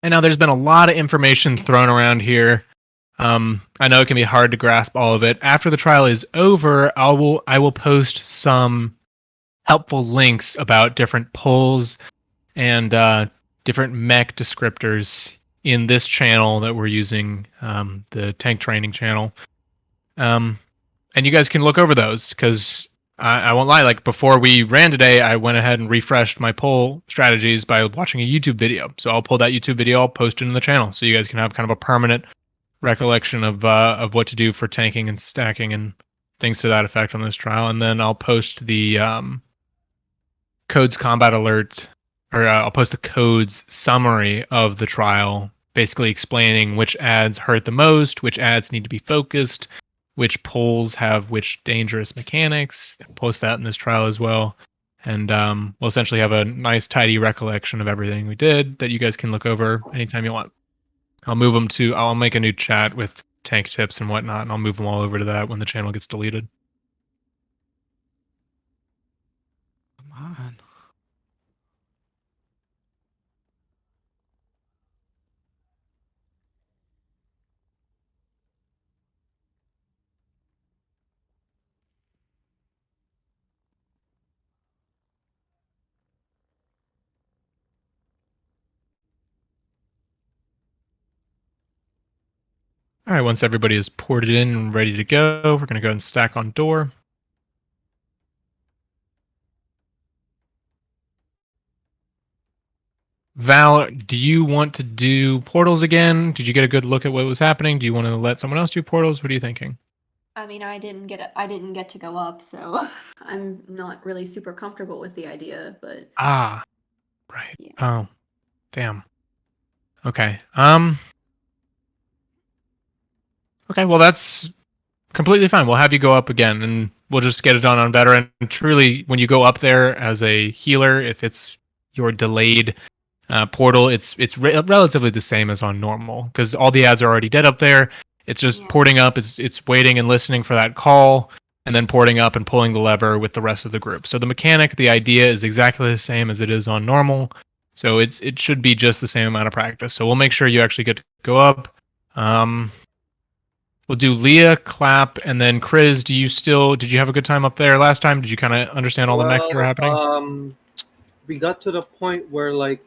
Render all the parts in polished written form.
And now there's been a lot of information thrown around here. I know it can be hard to grasp all of it. After the trial is over, I will post some helpful links about different polls and different mech descriptors in this channel that we're using, the tank training channel. And you guys can look over those because I won't lie. Like before we ran today, I went ahead and refreshed my poll strategies by watching a YouTube video. So I'll pull that YouTube video, I'll post it in the channel, so you guys can have kind of a permanent recollection of what to do for tanking and stacking and things to that effect on this trial. And then I'll post the codes combat alert, or I'll post the codes summary of the trial, basically explaining which ads hurt the most, which ads need to be focused, which polls have which dangerous mechanics. I'll post that in this trial as well. And we'll essentially have a nice, tidy recollection of everything we did that you guys can look over anytime you want. I'll make a new chat with tank tips and whatnot, and I'll move them all over to that when the channel gets deleted. Come on. All right, once everybody is ported in and ready to go, we're going to go and stack on door. Val, do you want to do portals again? Did you get a good look at what was happening? Do you want to let someone else do portals? What are you thinking? I mean, I didn't get to go up, so I'm not really super comfortable with the idea, but Right. yeah. Oh, damn. Okay. Okay, well that's completely fine. We'll have you go up again, and we'll just get it done on veteran. Truly, when you go up there as a healer, if it's your delayed portal, it's relatively the same as on normal because all the ads are already dead up there. It's just porting up. It's waiting and listening for that call, and then porting up and pulling the lever with the rest of the group. So the mechanic, the idea is exactly the same as it is on normal. So it should be just the same amount of practice. So we'll make sure you actually get to go up. We'll do Leah, Clap, and then Chris. Did you have a good time up there last time? Did you kind of understand all the mechs that were happening? We got to the point where like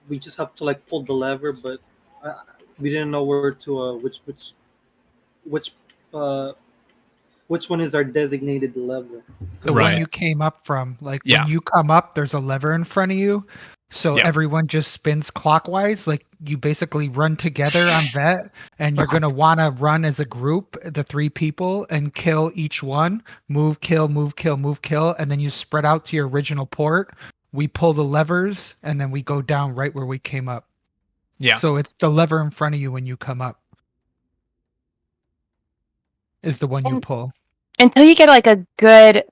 we just have to like pull the lever, but we didn't know where to which one is our designated lever. The one you came up from, like when you come up, there's a lever in front of you. So everyone just spins clockwise. Like you basically run together on vet, and you're going to want to run as a group, the 3 people, and kill each one. Move, kill, move, kill, move, kill. And then you spread out to your original port. We pull the levers, and then we go down right where we came up. Yeah. So it's the lever in front of you when you come up is the one you pull. Until you get like a good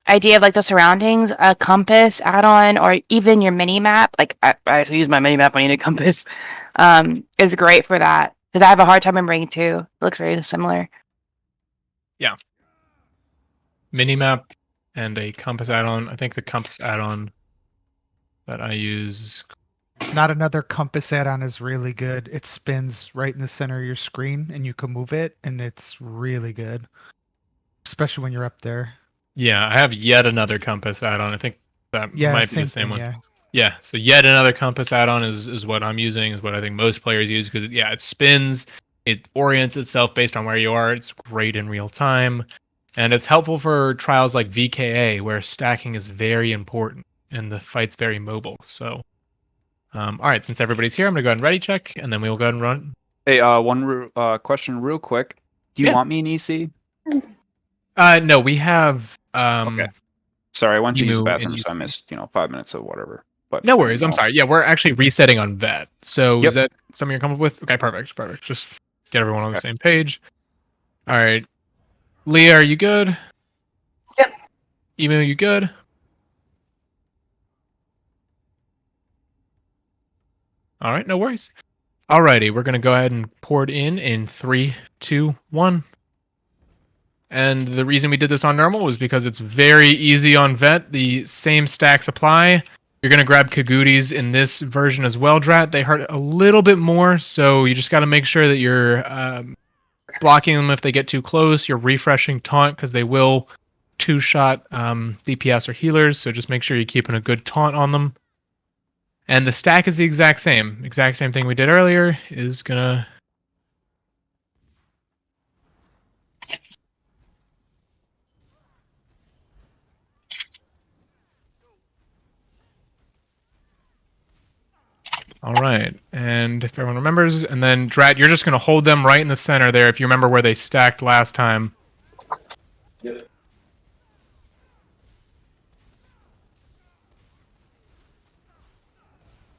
idea of like the surroundings, a compass add-on, or even your mini map, like I actually use my mini map on Unit Compass, is great for that because I have a hard time remembering too. It looks very similar. Yeah. Mini map and a compass add-on. I think the compass add-on that I use. Not Another compass add-on is really good. It spins right in the center of your screen, and you can move it, and it's really good, especially when you're up there. Yeah, I have Yet Another compass add-on. I think that might be the same one. Yeah, so Yet Another compass add-on is what I'm using, is what I think most players use because it spins, it orients itself based on where you are. It's great in real time, and it's helpful for trials like VKA where stacking is very important and the fight's very mobile. So, all right, since everybody's here, I'm gonna go ahead and ready check, and then we will go ahead and run. Hey, one question real quick. Do you want me in EC? No, we have. Okay. Sorry, I went to use the Emu bathroom, in so I EC. missed 5 minutes of whatever. But No worries. I'm sorry. Yeah, we're actually resetting on vet. So is that something you're comfortable with? Okay, perfect. Just get everyone on the same page. All right. Leah, are you good? Yep. Emu, you good? All right, no worries. Alrighty, we're gonna go ahead and pour it in 3, 2, 1. And the reason we did this on normal was because it's very easy on vet. The same stacks apply. You're going to grab Kagooties in this version as well, Drat. They hurt a little bit more, so you just got to make sure that you're blocking them if they get too close. You're refreshing taunt because they will two-shot DPS or healers, so just make sure you're keeping a good taunt on them. And the stack is the exact same thing we did earlier. Is gonna all right, and if everyone remembers, and then Drat, you're just gonna hold them right in the center there. If you remember where they stacked last time. Yep.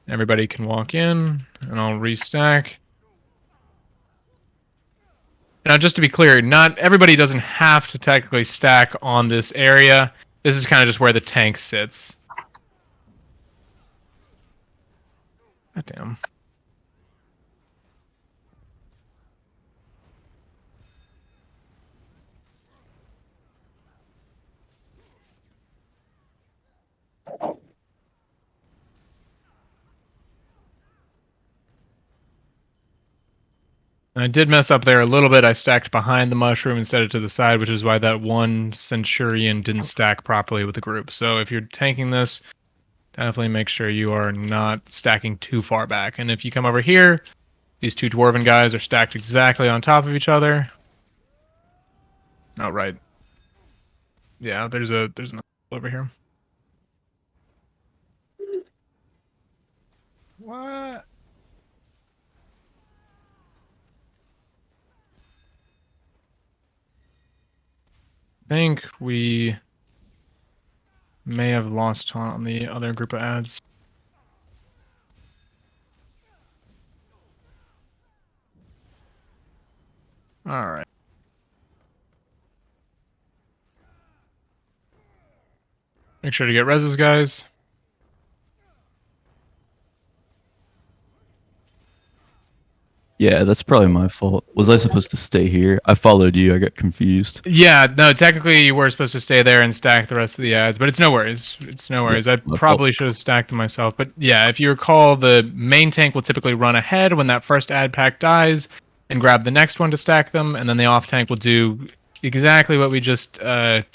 Everybody can walk in, and I'll restack. Now, just to be clear, not everybody doesn't have to technically stack on this area. This is kind of just where the tank sits. God damn. I did mess up there a little bit. I stacked behind the mushroom instead of to the side, which is why that one Centurion didn't stack properly with the group. So if you're tanking this, definitely make sure you are not stacking too far back. And if you come over here, these two Dwarven guys are stacked exactly on top of each other. Oh, right. Yeah, there's another over here. What? I think we may have lost on the other group of ads. All right. Make sure to get reses, guys. Yeah, that's probably my fault. Was I supposed to stay here? I followed you. I got confused. Yeah, no, technically you were supposed to stay there and stack the rest of the ads, but it's no worries. It's no worries. I probably should have stacked them myself. But yeah, if you recall, the main tank will typically run ahead when that first ad pack dies and grab the next one to stack them, and then the off tank will do exactly what we just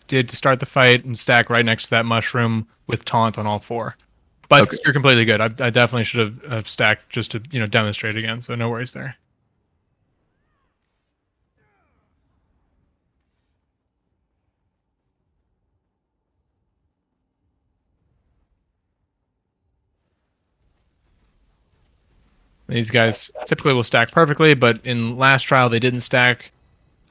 did to start the fight and stack right next to that mushroom with taunt on all four. But okay. You're completely good. I definitely should have stacked just to demonstrate again, so no worries there. These guys typically will stack perfectly, but in last trial they didn't stack,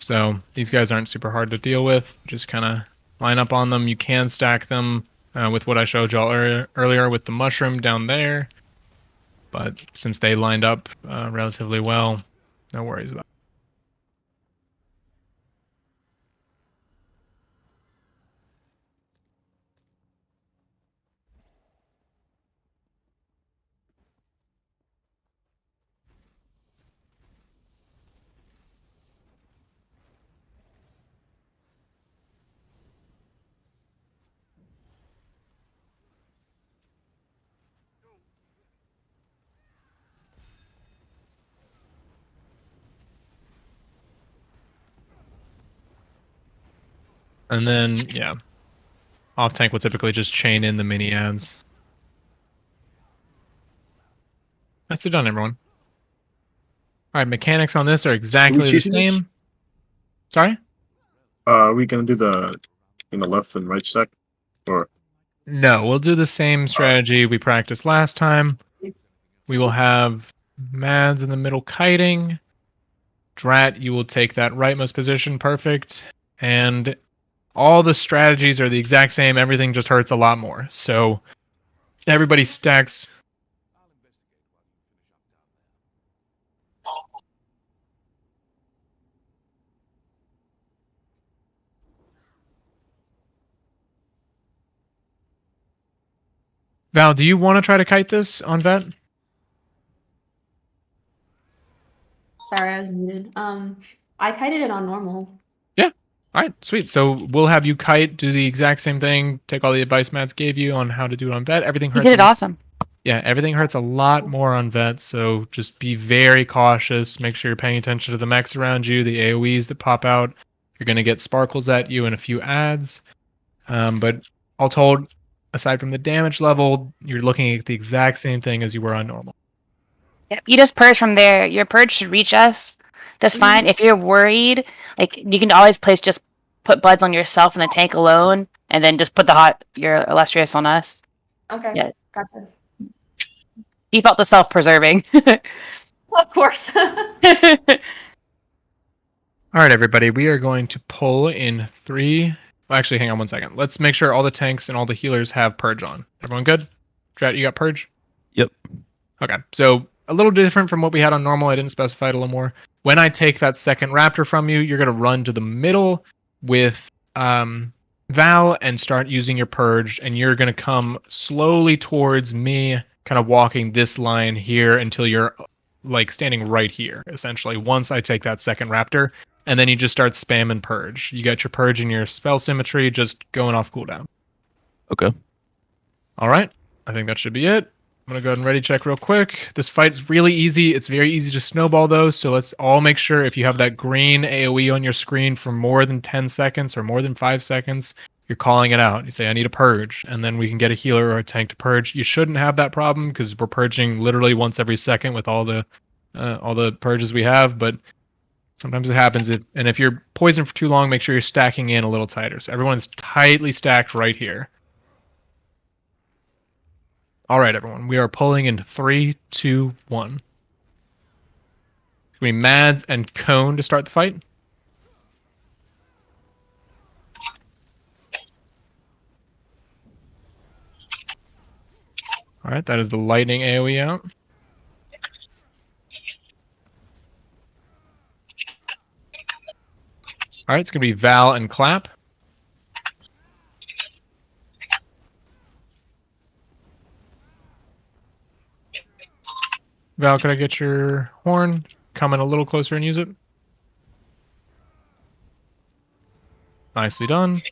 so these guys aren't super hard to deal with. Just kind of line up on them. You can stack them with what I showed y'all earlier with the mushroom down there, but since they lined up relatively well, no worries about it. And then, yeah, off tank will typically just chain in the mini ads. That's it done, everyone. All right, mechanics on this are exactly the same. This? Sorry? Are we gonna do the left and right stack, or? No, we'll do the same strategy we practiced last time. We will have Mads in the middle kiting. Drat, you will take that rightmost position, perfect. And all the strategies are the exact same. Everything just hurts a lot more. So everybody stacks. Val, do you want to try to kite this on vet? Sorry, I was muted. I kited it on normal. Yeah. All right, sweet. So we'll have you kite, do the exact same thing, take all the advice Mads gave you on how to do it on vet. Everything You hurts. did it awesome. Yeah, everything hurts a lot more on vet, so just be very cautious. Make sure you're paying attention to the mechs around you, the AoEs that pop out. You're going to get sparkles at you and a few ads. But all told, aside from the damage level, you're looking at the exact same thing as you were on normal. Yep. You just purge from there. Your purge should reach us. That's fine. If you're worried, like you can always just put buds on yourself in the tank alone, and then just put your illustrious on us. Okay. Yeah. Gotcha. Default to self-preserving. Of course. All right, everybody, we are going to pull in 3. Well, actually, hang on 1 second. Let's make sure all the tanks and all the healers have purge on. Everyone good? Drat, you got purge? Yep. Okay, so a little different from what we had on normal. I didn't specify it a little more. When I take that second raptor from you, you're going to run to the middle with Val and start using your purge, and you're going to come slowly towards me, kind of walking this line here until you're like standing right here, essentially, once I take that second raptor, and then you just start spamming purge. You got your purge and your spell symmetry just going off cooldown. Okay. All right, I think that should be it. I'm going to go ahead and ready check real quick. This fight's really easy. It's very easy to snowball though, so let's all make sure if you have that green AoE on your screen for more than 10 seconds or more than 5 seconds, you're calling it out. You say, I need a purge, and then we can get a healer or a tank to purge. You shouldn't have that problem because we're purging literally once every second with all the purges we have, but sometimes it happens. And if you're poisoned for too long, make sure you're stacking in a little tighter. So everyone's tightly stacked right here. All right, everyone. We are pulling into 3, 2, 1. It's going to be Mads and Cone to start the fight. All right, that is the lightning AoE out. All right, it's going to be Val and Clap. Val, could I get your horn? Come in a little closer and use it. Nicely done.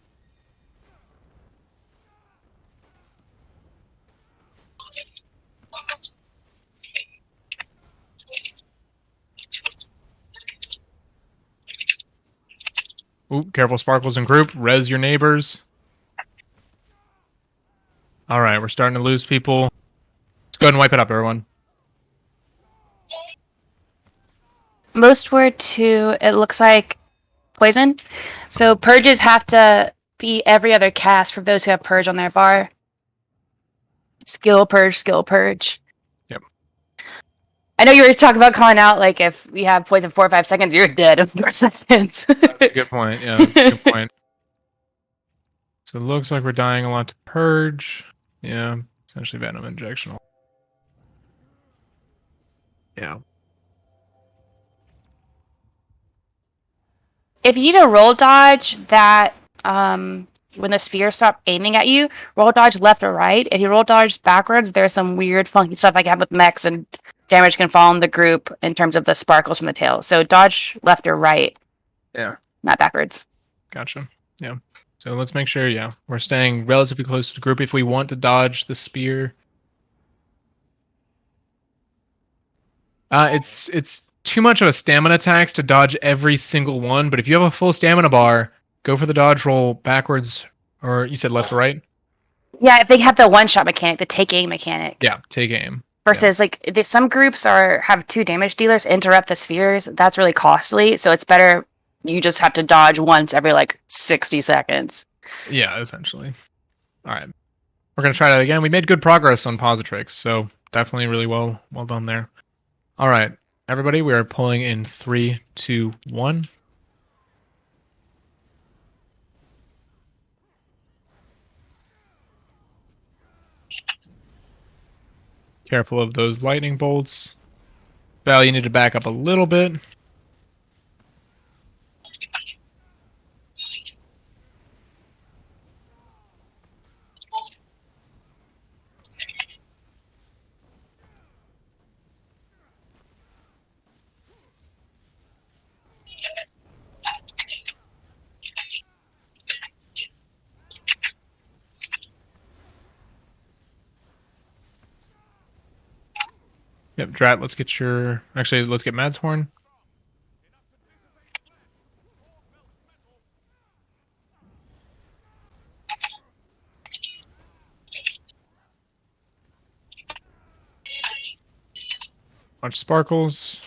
Ooh, careful sparkles in group. Res your neighbors. All right, we're starting to lose people. Let's go ahead and wipe it up, everyone. Most were to, it looks like, poison. So purges have to be every other cast for those who have purge on their bar. Skill purge, skill purge. Yep. I know you were talking about calling out, like, if we have poison 4 or 5 seconds, you're dead in 4 seconds. That's a good point. Yeah, that's a good point. So it looks like we're dying a lot to purge. Yeah, essentially venom injectional. Yeah. If you need a roll dodge that, when the spheres stop aiming at you, roll dodge left or right. If you roll dodge backwards, there's some weird funky stuff like I have with mechs, and damage can fall on the group in terms of the sparkles from the tail. So dodge left or right. Yeah. Not backwards. Gotcha. Yeah. So let's make sure, yeah, we're staying relatively close to the group if we want to dodge the spear. It's too much of a stamina tax to dodge every single one, but if you have a full stamina bar, go for the dodge roll backwards, or you said left or right? Yeah, if they have the one-shot mechanic, the take aim mechanic. Yeah, take aim. Versus, like, some groups have 2 damage dealers interrupt the spheres. That's really costly, so it's better you just have to dodge once every, 60 seconds. Yeah, essentially. All right. We're going to try that again. We made good progress on positrix, so definitely really well done there. All right, everybody, we are pulling in 3, 2, 1. Careful of those lightning bolts. Val, you need to back up a little bit. Yep, Drat, let's get your... Actually, let's get Mad's horn. Watch Sparkles.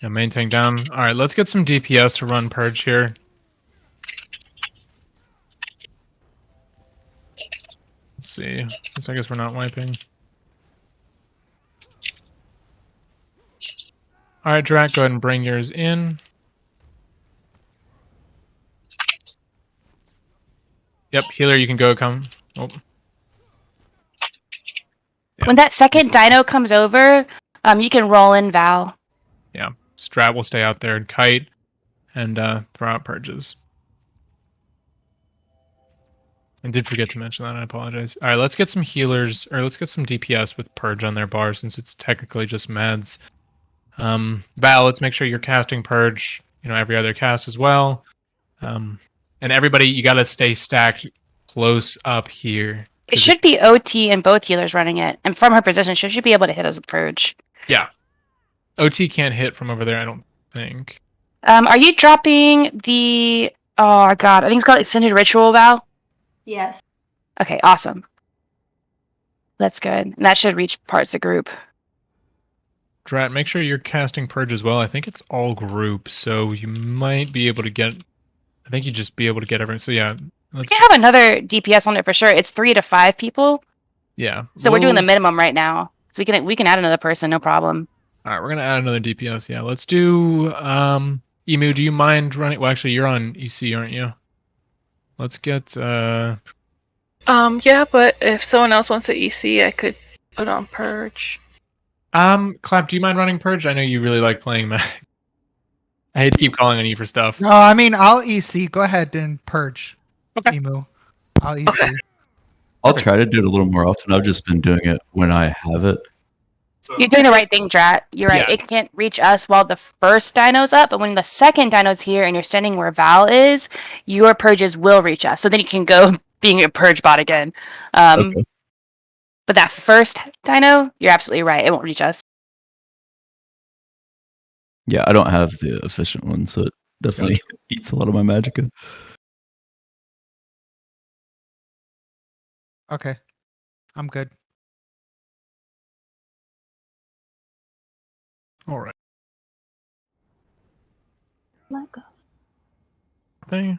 Yeah, main tank down. Alright, let's get some DPS to run Purge here. Let's see, since I guess we're not wiping. Alright, Drat, go ahead and bring yours in. Yep, healer, you can go come. Oh. Yeah. When that second dino comes over, you can roll in Val. Yeah, Strat will stay out there and kite and throw out purges. I did forget to mention that, I apologize. Alright, let's get some healers, or let's get some DPS with Purge on their bar since it's technically just Mads. Val, let's make sure you're casting Purge, every other cast as well. And everybody, you gotta stay stacked close up here. It should be OT and both healers running it. And from her position, she should be able to hit us with Purge. Yeah. OT can't hit from over there, I don't think. Are you dropping the... Oh, God. I think it's called Extended Ritual, Val? Yes. Okay, awesome. That's good. And that should reach parts of group. Drat, make sure you're casting Purge as well. I think it's all group, so you might be able to get... I think you'd just be able to get everyone. So yeah, We can have another DPS on it for sure. It's 3 to 5 people. Yeah. So we're doing the minimum right now. So we can add another person, no problem. All right, we're gonna add another DPS. Yeah, let's do. Emu, do you mind running? Well, actually, you're on EC, aren't you? Let's get. Yeah, but if someone else wants to EC, I could put on Purge. Clap, do you mind running Purge? I know you really like playing Mac. I hate to keep calling on you for stuff. No, I mean I'll EC. Go ahead and Purge. Okay. Emu. I'll EC. Okay. I'll try to do it a little more often. I've just been doing it when I have it. You're doing the right thing, Drat. You're right. Yeah. It can't reach us while the first dino's up, but when the second dino's here and you're standing where Val is, your purges will reach us. So then you can go being a purge bot again. Okay. But that first dino, you're absolutely right. It won't reach us. Yeah, I don't have the efficient one, so it definitely eats a lot of my magicka. Okay. I'm good. All right. Let go. Thing.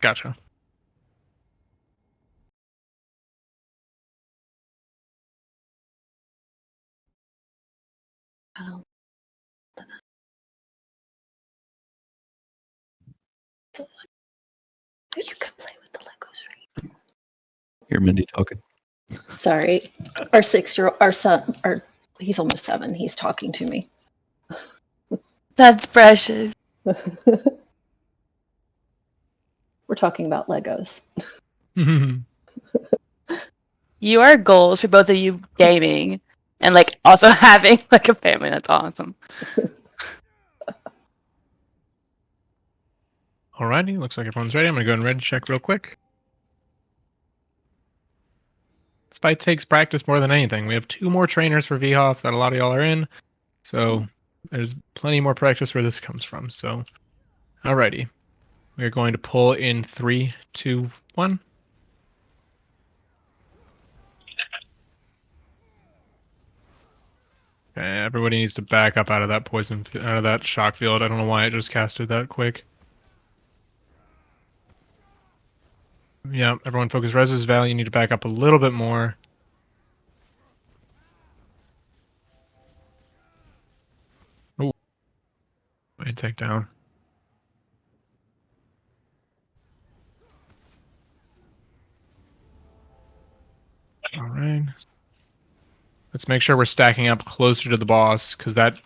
Gotcha. I don't. You can play with the Legos, right? Hear Mindy talking. Sorry, our 6-year-old, our son, he's almost 7. He's talking to me. That's precious. We're talking about Legos. Your goals for both of you gaming and like also having like a family. That's awesome. Alrighty, looks like everyone's ready. I'm gonna go and red check real quick. This fight takes practice more than anything. We have 2 more trainers for vHOF that a lot of y'all are in, so there's plenty more practice where this comes from. So, alrighty, we're going to pull in 3, 2, 1. Okay, everybody needs to back up out of that out of that shock field. I don't know why it just casted that quick. Yeah, everyone focus Res's value. You need to back up a little bit more. Ooh. Wait, take down. Alright. Let's make sure we're stacking up closer to the boss, because that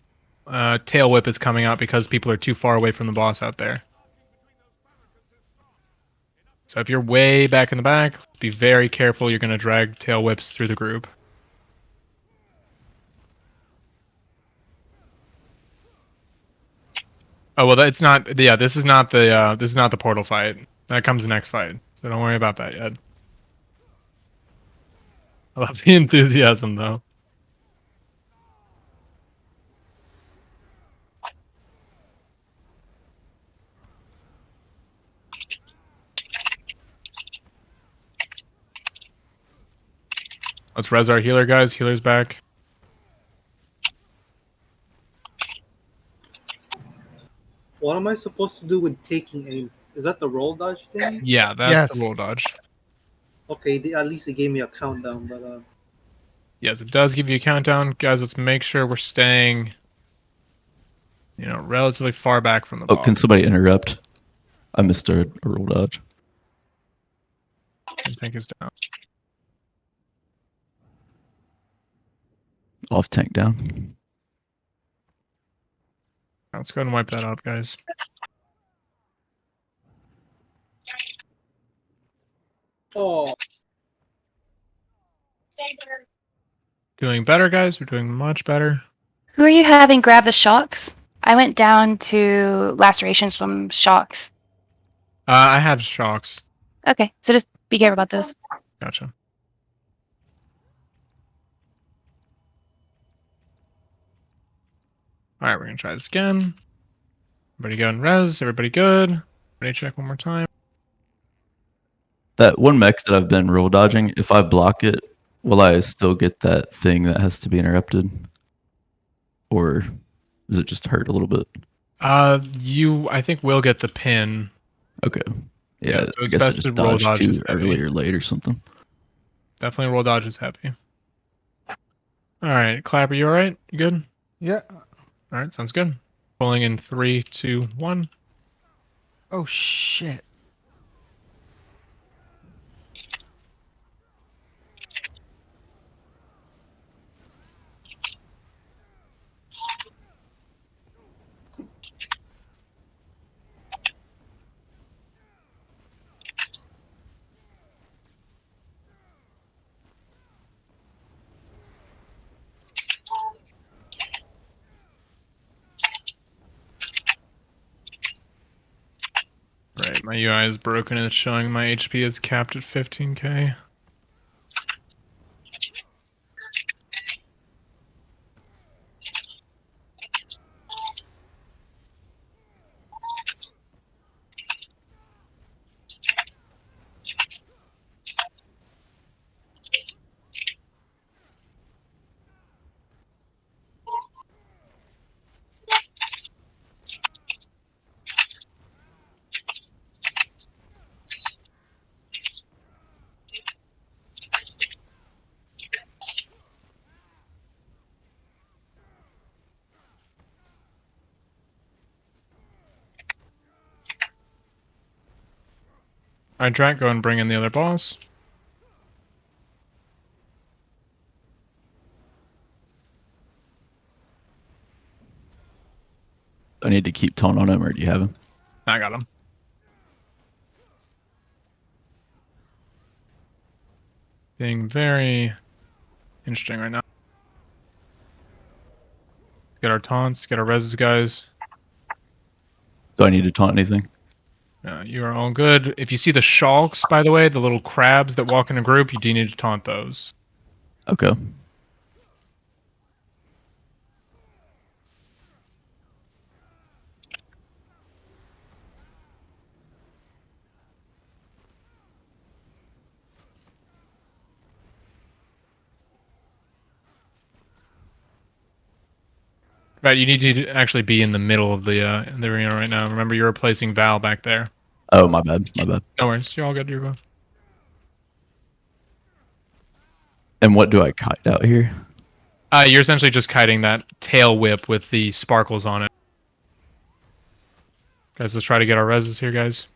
tail whip is coming out because people are too far away from the boss out there. So if you're way back in the back, be very careful. You're going to drag tail whips through the group. Oh well, it's not. Yeah, this is not the portal fight. That comes the next fight. So don't worry about that yet. I love the enthusiasm, though. Let's res our healer, guys. Healer's back. What am I supposed to do with taking aim? Is that the roll dodge thing? Yeah, that's the roll dodge. Okay, at least it gave me a countdown, but Yes, it does give you a countdown. Guys, let's make sure we're staying, relatively far back from the boss. Can somebody interrupt? I missed a roll dodge. Tank is down. Off tank down. Let's go ahead and wipe that out, guys. oh. Doing better, guys. We're doing much better. Who are you having grab the shocks? I went down to lacerations from shocks. I have shocks. Okay, so just be careful about those. Gotcha. All right, we're gonna try this again. Everybody go and res. Everybody good. Everybody check one more time. That one mech that I've been roll dodging, if I block it, will I still get that thing that has to be interrupted? Or does it just hurt a little bit? I think we'll get the pin. Okay. Yeah, so I it's guess I best just to roll dodged dodge too is heavy. early or late or something. Definitely roll dodge is heavy. All right, Clapper, you all right? You good? Yeah. All right, sounds good. Rolling in 3, 2, 1. Oh shit. Right, my UI is broken and it's showing my HP is capped at 15k. Alright, Drak, go and bring in the other boss. I need to keep tone on him, or do you have him? I got him. Being very interesting right now. Get our taunts, get our reses, guys. Do I need to taunt anything? You are all good. If you see the shulks, by the way, the little crabs that walk in a group, you do need to taunt those. Okay. Right, you need to actually be in the middle of the arena right now. Remember, you're replacing Val back there. Oh, my bad. My bad. No worries. You're all good. You're good. And what do I kite out here? You're essentially just kiting that tail whip with the sparkles on it. Guys, let's try to get our reses here, guys.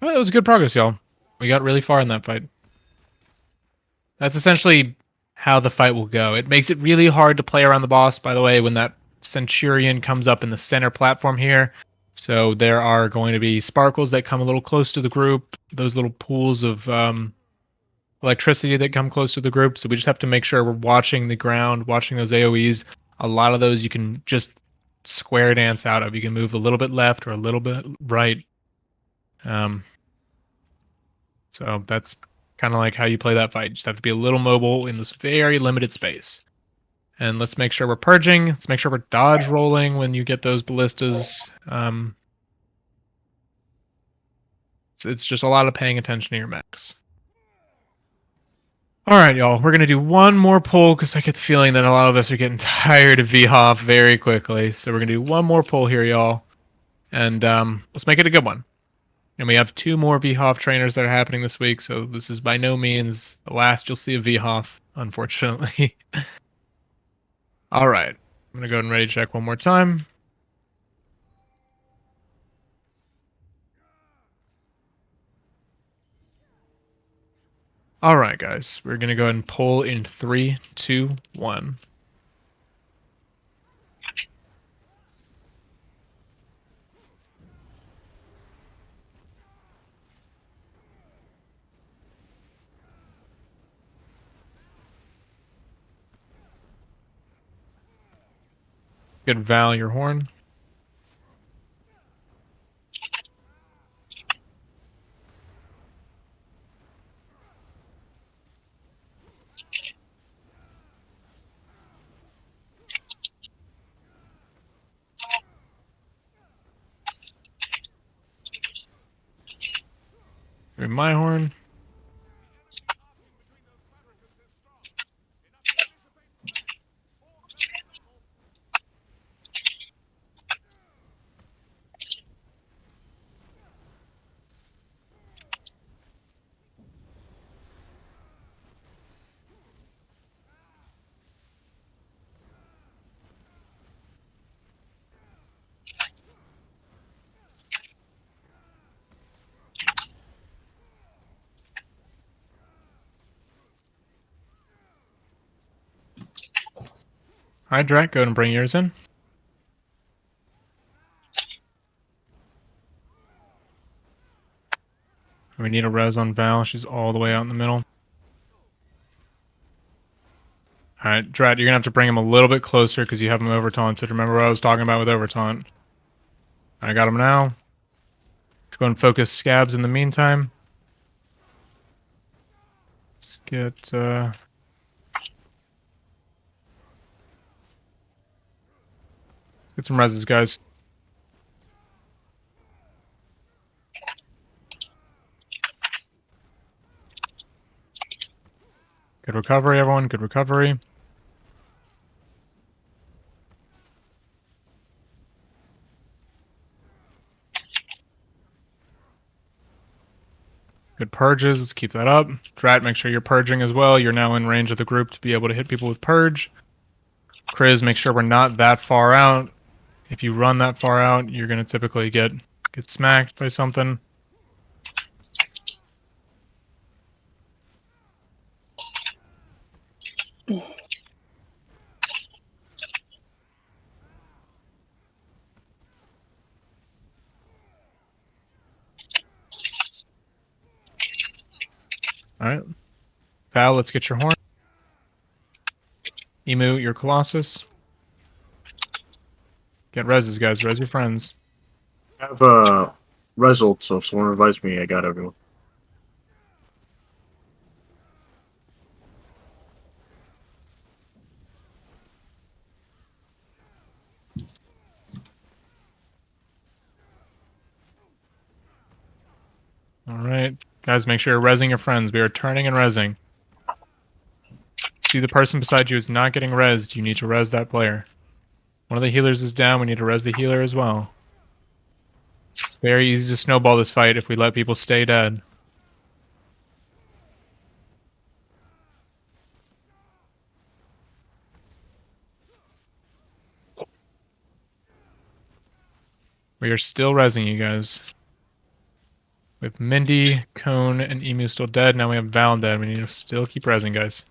Well, it was good progress, y'all. We got really far in that fight. That's essentially how the fight will go. It makes it really hard to play around the boss, by the way, when that Centurion comes up in the center platform here. So there are going to be sparkles that come a little close to the group. Those little pools of electricity that come close to the group. So we just have to make sure we're watching the ground, watching those AoEs. A lot of those you can just square dance out of. You can move a little bit left or a little bit right. So that's kind of like how you play that fight. You just have to be a little mobile in this very limited space. And let's make sure we're purging. Let's make sure we're dodge rolling when you get those ballistas. It's just a lot of paying attention to your mechs. All right, y'all. We're going to do one more pull because I get the feeling that a lot of us are getting tired of vHOF very quickly. So we're going to do one more pull here, y'all. And let's make it a good one. And we have 2 more vHOF trainers that are happening this week. So this is by no means the last you'll see of vHOF, unfortunately. All right. I'm going to go ahead and ready check one more time. All right, guys. We're going to go ahead and pull in 3, 2, 1. Good Val, your horn. My horn. All right, Drac, go ahead and bring yours in. We need a res on Val. She's all the way out in the middle. All right, Drat, you're going to have to bring him a little bit closer because you have him over-taunted. Remember what I was talking about with over-taunt. I got him now. Let's go and focus scabs in the meantime. Let's get some reses, guys. Good recovery, everyone. Good recovery. Good purges. Let's keep that up. Drat, make sure you're purging as well. You're now in range of the group to be able to hit people with purge. Kriz, make sure we're not that far out. If you run that far out, you're going to typically get smacked by something. Alright. Val, let's get your horn. Emu, your Colossus. Get reses, guys. Res your friends. I have result, so if someone revives me, I got everyone. Alright. Guys, make sure you're resing your friends. We are turning and resing. See the person beside you is not getting resed. You need to res that player. One of the healers is down. We need to res the healer as well. Very easy to snowball this fight if we let people stay dead. We are still resing you guys. With Mindy, Cone, and Emu still dead. Now we have Val dead. We need to still keep resing, guys.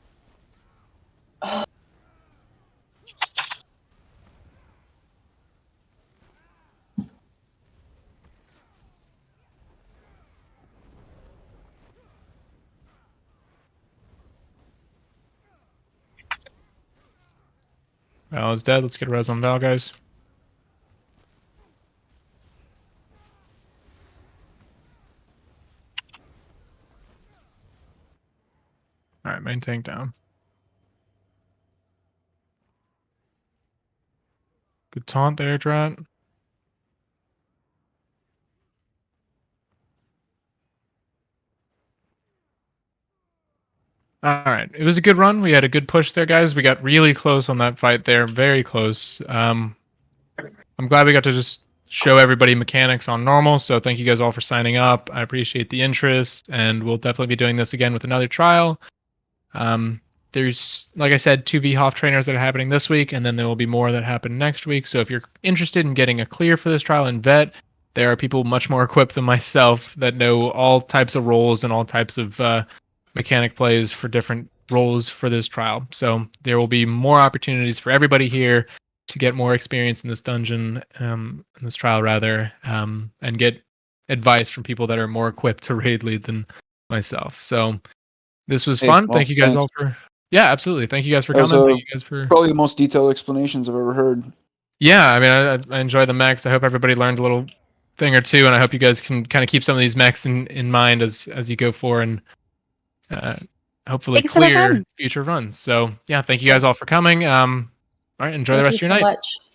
Val is dead. Let's get a res on Val, guys. All right, main tank down. Good taunt there, Drat. All right, it was a good run. We had a good push there, guys. We got really close on that fight there, very close. I'm glad we got to just show everybody mechanics on normal. So thank you guys all for signing up. I appreciate the interest, and we'll definitely be doing this again with another trial. There's, like I said, 2 vHOF trainers that are happening this week, and then there will be more that happen next week. So if you're interested in getting a clear for this trial in vet, there are people much more equipped than myself that know all types of roles and all types of mechanic plays for different roles for this trial. So there will be more opportunities for everybody here to get more experience in this dungeon, in this trial rather, and get advice from people that are more equipped to raid lead than myself. So this was fun. Well, thank you guys thanks. all for. Yeah, absolutely. Thank you guys for That was, coming. Thank you guys for. Probably the most detailed explanations I've ever heard. Yeah, I mean, I enjoy the mechs. I hope everybody learned a little thing or two, and I hope you guys can kind of keep some of these mechs in mind as you go forward and hopefully Thanks for the clear fun. future runs. So yeah, thank you guys all for coming. All right, enjoy the rest of your night. Thank you so much.